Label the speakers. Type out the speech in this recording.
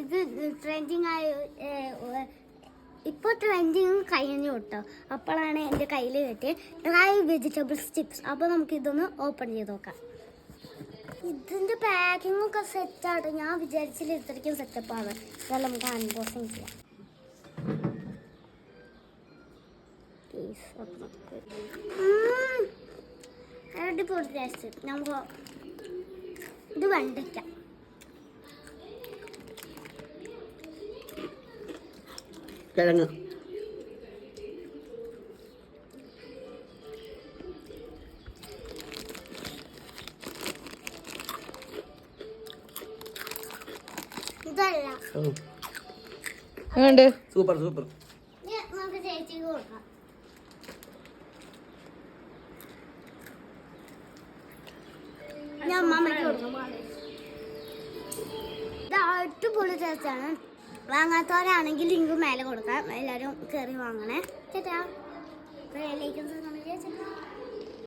Speaker 1: ഇത് ട്രെൻഡിങ് ആയ ഇപ്പോൾ ട്രെൻഡിങ് കഴിഞ്ഞു കേട്ടോ. അപ്പോഴാണ് എൻ്റെ കയ്യിൽ കിട്ടിയത് ഡ്രൈ വെജിറ്റബിൾസ് ചിപ്സ്. അപ്പോൾ നമുക്ക് ഇതൊന്ന് ഓപ്പൺ ചെയ്ത് നോക്കാം. ഇതിൻ്റെ പാക്കിംഗ് ഒക്കെ സെറ്റാണ്. ഞാൻ വിചാരിച്ചില്ല ഇത്രയ്ക്കും സെറ്റപ്പാണ്. ഇതെല്ലാം നമുക്ക് അൺബോക്സിങ് ചെയ്യാം. അടിപൊളി ടേസ്റ്റ്. നമുക്ക് ഇത് വെണ്ടയ്ക്ക.
Speaker 2: കിഴങ്ങ്
Speaker 1: ഇതല്ല
Speaker 2: സൂപ്പർ സൂപ്പർ.
Speaker 1: നമുക്ക് ചേച്ചിക്ക് കൊടുക്കാം. ഞാൻ അമ്മമ്മയ്ക്ക് കൊടുക്കാം. ഇത് അടിപൊളി ടേസ്റ്റാണ്. വാങ്ങാത്തവരാണെങ്കിൽ ലിങ്ക് മേലെ കൊടുക്കാം. എല്ലാവരും കയറി വാങ്ങണേ. ചേട്ടാ.